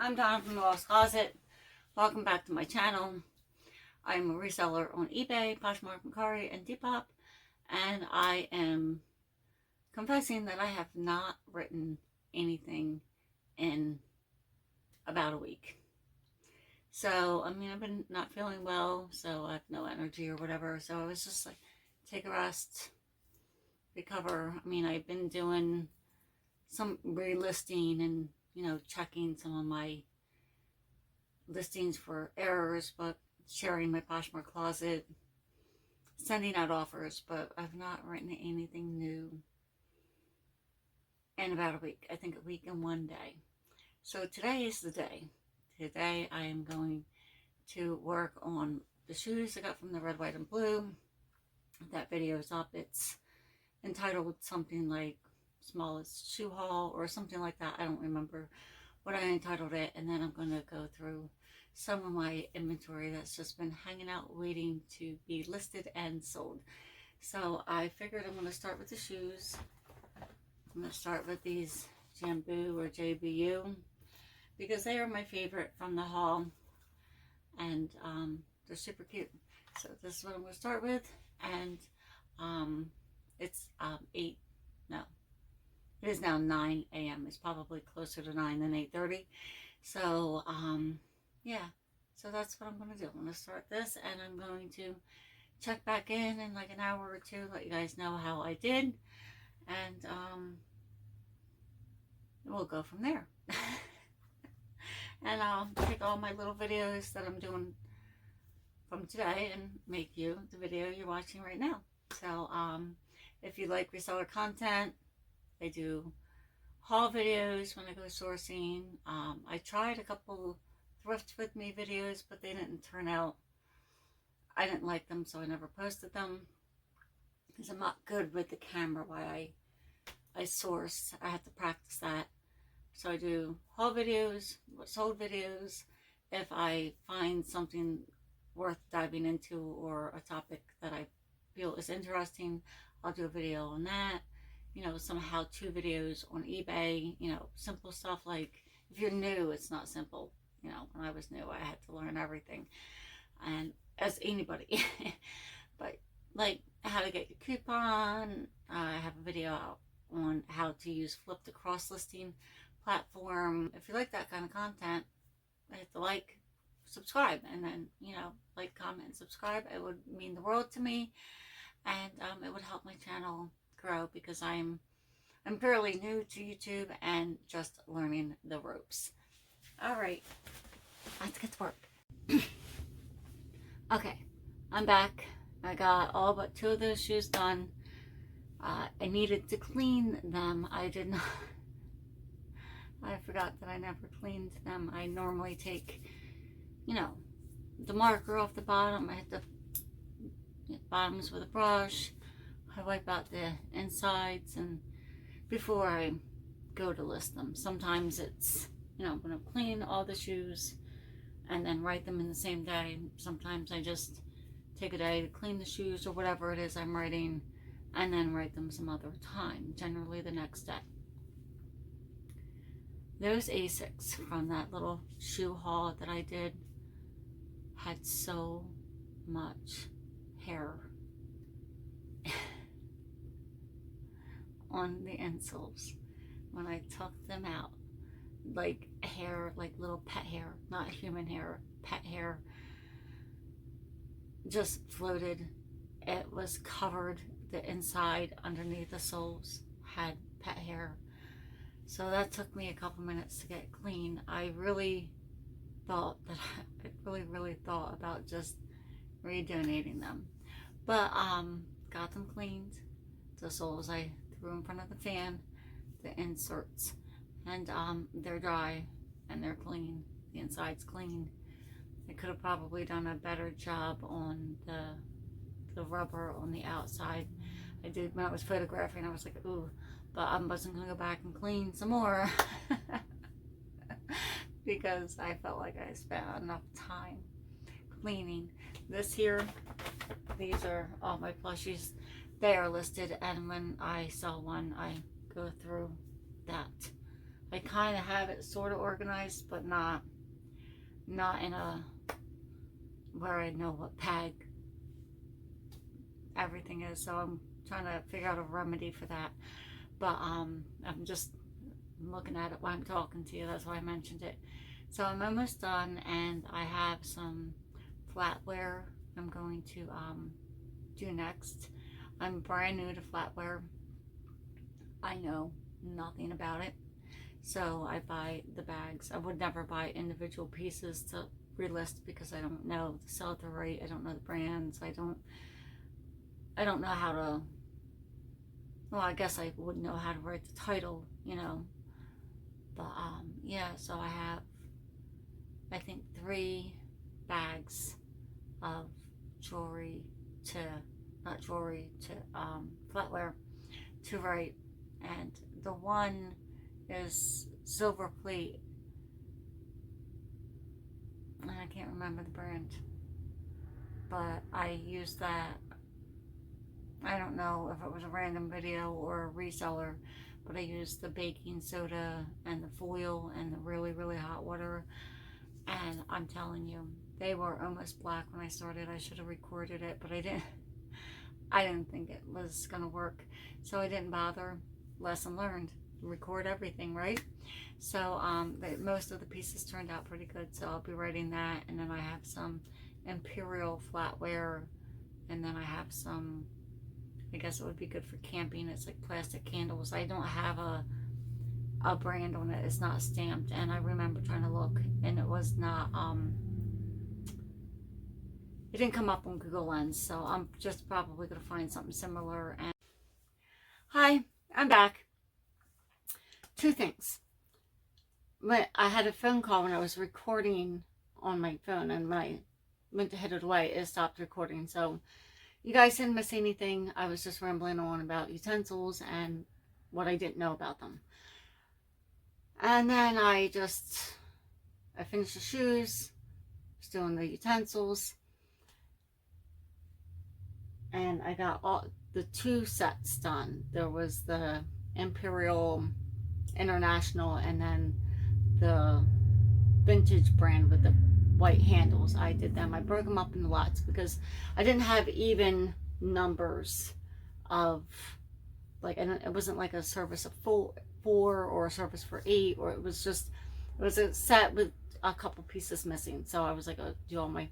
I'm Donna from the Lost Closet. Welcome back to my channel. I'm a reseller on eBay, Poshmark, Mercari, and Depop, and I am confessing that I have not written anything in about a week. So, I've been not feeling well, so I have no energy or whatever, so I was just like, take a rest, recover. I've been doing some relisting and checking some of my listings for errors, but sharing my Poshmark closet, sending out offers, but I've not written anything new in about a week. I think a week and 1 day. So today is the day. Today I am going to work on the shoes I got from the Red, White, and Blue. That video is up. It's entitled something like Smallest Shoe Haul or something like that. I don't remember what I entitled it. And then I'm going to go through some of my inventory that's just been hanging out waiting to be listed and sold. So I figured I'm going to start with the shoes. I'm going to start with these Jambu or JBU because they are my favorite from the haul, and they're super cute. So this is what I'm going to start with, and it's it is now 9 a.m. It's probably closer to 9 than 8:30. So yeah, so that's what I'm going to do. I'm going to start this, and I'm going to check back in like an hour or two, let you guys know how I did, and we'll go from there. And I'll take all my little videos that I'm doing from today and make you the video you're watching right now. So if you like reseller content, I do haul videos when I go sourcing. I tried a couple thrift with me videos, but they didn't turn out. I didn't like them, so I never posted them because I'm not good with the camera while I source. I have to practice that. So I do haul videos, sold videos. If I find something worth diving into or a topic that I feel is interesting, I'll do a video on that. Some how-to videos on eBay, simple stuff like, if you're new, it's not simple. When I was new, I had to learn everything, and as anybody. But like how to get your coupon, I have a video out on how to use Flip to cross listing platform. If you like that kind of content, hit the like, subscribe, and then like, comment, and subscribe. It would mean the world to me, and it would help my channel grow because I'm fairly new to YouTube and just learning the ropes. All right, let's get to work. Okay, I'm back. I got all but 2 of those shoes done. I needed to clean them. I did not. I forgot that I never cleaned them. I normally take, the marker off the bottom. I hit the bottoms with a brush. I wipe out the insides, and before I go to list them. Sometimes it's, I'm going to clean all the shoes and then write them in the same day. Sometimes I just take a day to clean the shoes or whatever it is I'm writing, and then write them some other time, generally the next day. Those Asics from that little shoe haul that I did had so much hair on the insoles when I took them out. Like hair, like little pet hair, not human hair, pet hair, just floated. It was covered. The inside underneath the soles had pet hair. So that took me a couple minutes to get clean. I really thought that I really thought about just redonating them, but got them cleaned. The soles I threw in front of the fan, the inserts, and they're dry and they're clean. The inside's clean. I could have probably done a better job on the rubber on the outside. I did when I was photographing. I was like, ooh. But I wasn't going to go back and clean some more because I felt like I spent enough time cleaning. This here, these are all my plushies. They are listed, and when I sell one, I go through that. I kind of have it sort of organized, but not in a where I know what bag everything is. So I'm trying to figure out a remedy for that. But I'm just looking at it while I'm talking to you. That's why I mentioned it. So I'm almost done, and I have some flatware I'm going to do next. I'm brand new to flatware. I know nothing about it. So I buy the bags. I would never buy individual pieces to relist because I don't know the sell-through rate. I don't know the brands. I don't know how to, well, I guess I would know how to write the title, you know. But yeah, so I have, I think, 3 bags of jewelry to, not jewelry, to flatware to write. And the one is silver plate, and I can't remember the brand, but I used that. I don't know if it was a random video or a reseller, but I used the baking soda and the foil and the really, really hot water, and I'm telling you, they were almost black when I started. I should have recorded it, but I didn't think it was gonna work, so I didn't bother. Lesson learned. Record everything, right? So most of the pieces turned out pretty good, so I'll be writing that. And then I have some imperial flatware, and then I have some, I guess it would be good for camping. It's like plastic candles. I don't have a brand on it. It's not stamped, and I remember trying to look, and it was not it didn't come up on Google Lens, so I'm just probably gonna find something similar. And hi, I'm back. 2 things. I had a phone call when I was recording on my phone, and when I went to hit it away, it stopped recording. So you guys didn't miss anything. I was just rambling on about utensils and what I didn't know about them. And then I finished the shoes, was doing the utensils, and I got all the 2 sets done. There was the Imperial International, and then the vintage brand with the white handles. I did them. I broke them up into lots because I didn't have even numbers of, like, and it wasn't like a service of 4 or a service for 8, or it was a set with a couple pieces missing. So I was like, I'll do all my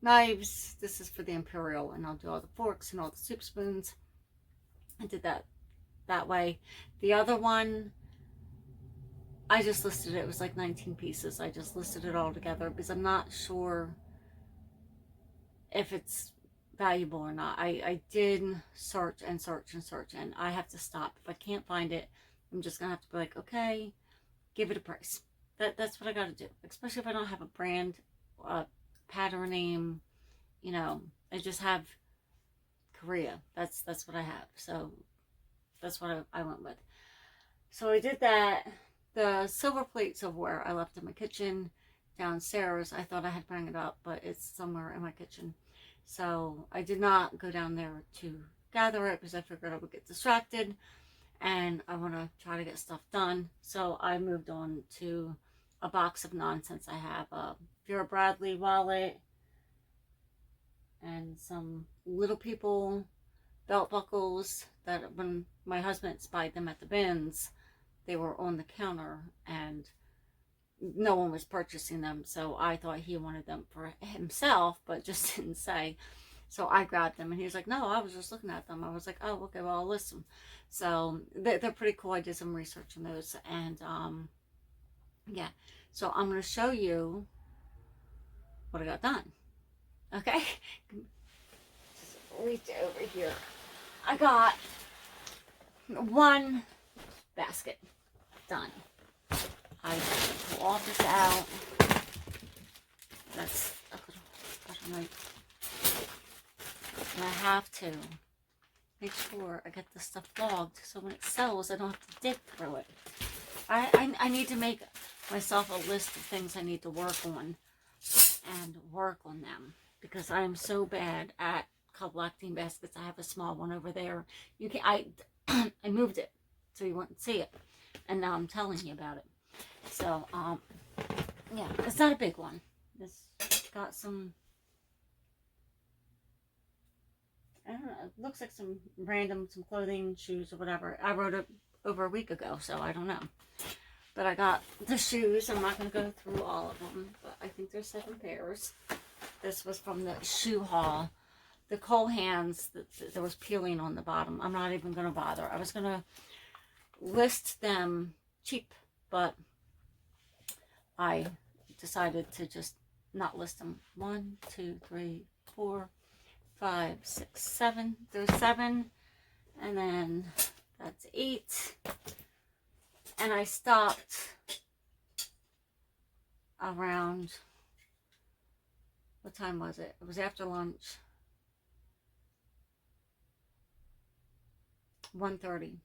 knives. This is for the Imperial, and I'll do all the forks and all the soup spoons. I did that way. The other one, I just listed it. It was like 19 pieces. I just listed it all together because I'm not sure if it's valuable or not. I did search and search and search, and I have to stop. If I can't find it, I'm just gonna have to be like, okay, give it a price. That's what I gotta do. Especially if I don't have a brand, pattern name, you know. I just have Korea. That's what I have. So that's what I went with. So I did that. The silver plate silverware I left in my kitchen downstairs. I thought I had bring it up, but it's somewhere in my kitchen. So I did not go down there to gather it because I figured I would get distracted, and I want to try to get stuff done. So I moved on to a box of nonsense. I have a Vera Bradley wallet and some Little People belt buckles that when my husband spied them at the bins, they were on the counter and no one was purchasing them. So I thought he wanted them for himself, but just didn't say. So I grabbed them, and he was like, no, I was just looking at them. I was like, oh, okay, well, I'll list them. So they're pretty cool. I did some research on those, and yeah. So I'm going to show you what I got done. Okay? Just reach over here. I got 1 basket done. I pull all this out. That's a little knife. And I have to make sure I get this stuff logged so when it sells I don't have to dig through it. I need to make myself a list of things I need to work on and work on them, because I am so bad at collecting baskets. I have a small one over there. You can I moved it so you wouldn't see it, and now I'm telling you about it. So, yeah, it's not a big one. It's got some, I don't know, it looks like some clothing, shoes, or whatever. I wrote it over a week ago, so I don't know. But I got the shoes. I'm not going to go through all of them, but I think there's 7 pairs. This was from the shoe haul. The coal hands, there was peeling on the bottom. I'm not even going to bother. I was going to list them cheap, but I decided to just not list them. 1, 2, 3, 4, 5, 6, 7. There's 7, and then that's 8. And I stopped around, what time was it? It was after lunch. 1:30.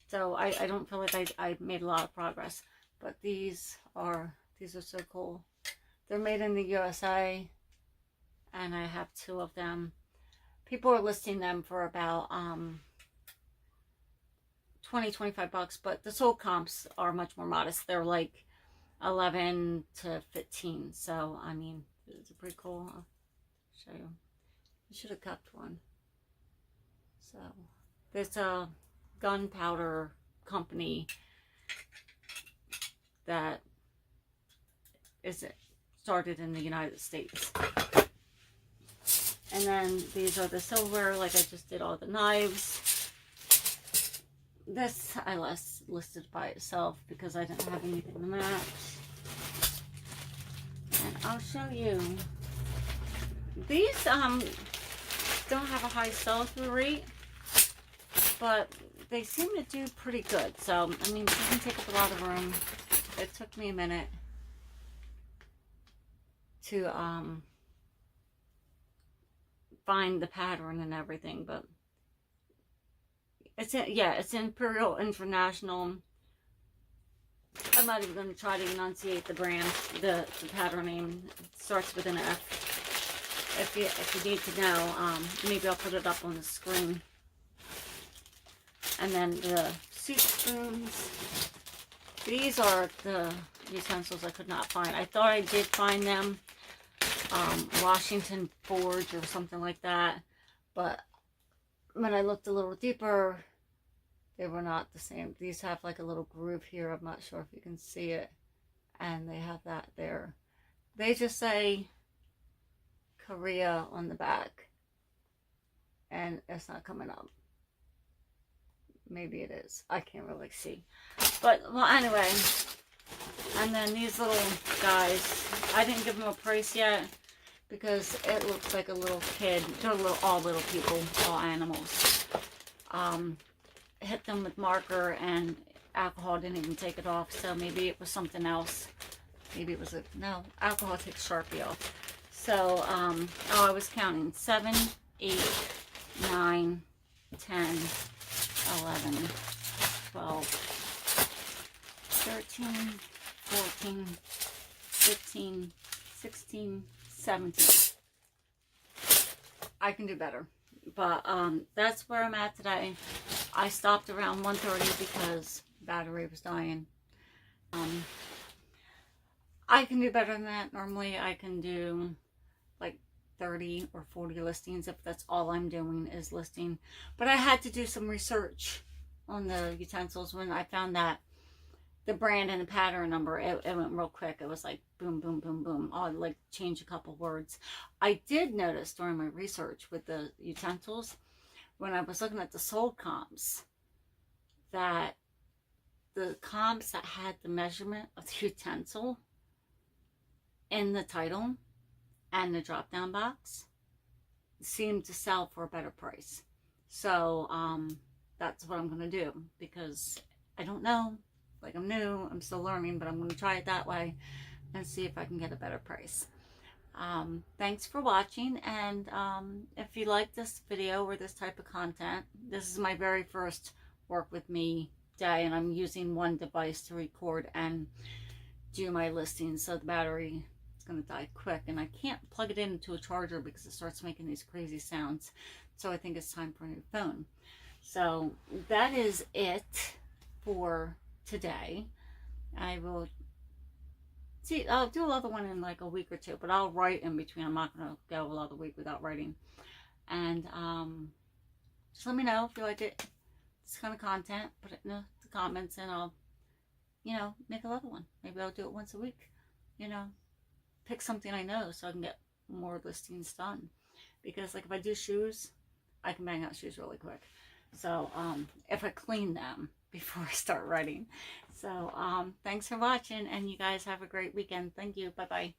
So I don't feel like I made a lot of progress. But these are so cool. They're made in the USA, and I have 2 of them. People are listing them for about 20-25 bucks, but the sold comps are much more modest. They're like 11 to 15. So I mean, it's pretty cool. I'll show you. I should have kept one. So there's a gunpowder company that is started in the United States. And then these are the silver, like I just did all the knives. This I listed by itself because I didn't have anything to match. And I'll show you. These don't have a high sell-through rate, but they seem to do pretty good. So, I mean, it doesn't take up a lot of room. It took me a minute to find the pattern and everything, but it's Imperial International. I'm not even going to try to enunciate the brand, the pattern name. It starts with an F. If you need to know, maybe I'll put it up on the screen. And then the soup spoons. These are the utensils I could not find. I thought I did find them, Washington Forge or something like that, but when I looked a little deeper, they were not the same. These have like a little groove here. I'm not sure if you can see it, and they have that there. They just say Korea on the back, and it's not coming up. Maybe it is. I can't really see. But, well, anyway. And then these little guys. I didn't give them a price yet because it looks like a little kid. They're all little people, all animals. Hit them with marker and alcohol didn't even take it off. So maybe it was something else. Maybe it was no, alcohol takes Sharpie off. So, I was counting 7, 8, 9, 10, 11, 12, 13, 14, 15, 16, 17. I can do better. But that's where I'm at today. I stopped around 1:30 because battery was dying. I can do better than that. Normally I can do like 30 or 40 listings if that's all I'm doing is listing. But I had to do some research on the utensils when I found that the brand and the pattern number, it went real quick. It was like boom, boom, boom, boom. I'll like change a couple words. I did notice during my research with the utensils, when I was looking at the sold comps, that the comps that had the measurement of the utensil in the title and the drop down box seemed to sell for a better price. So that's what I'm going to do, because I don't know, like I'm new, I'm still learning, but I'm going to try it that way and see if I can get a better price. Thanks for watching, and if you like this video or this type of content, this is my very first work with me day, and I'm using one device to record and do my listings, so the battery is going to die quick, and I can't plug it into a charger because it starts making these crazy sounds. So I think it's time for a new phone. So that is it for today. I will see. I'll do another one in like a week or two, but I'll write in between. I'm not gonna go another week without writing. And just let me know if you like it, this kind of content. Put it in the comments, and I'll, you know, make another one. Maybe I'll do it once a week. You know, pick something I know so I can get more listings done. Because like if I do shoes, I can bang out shoes really quick. So if I clean them before I start writing. So thanks for watching, and you guys have a great weekend. Thank you. Bye bye.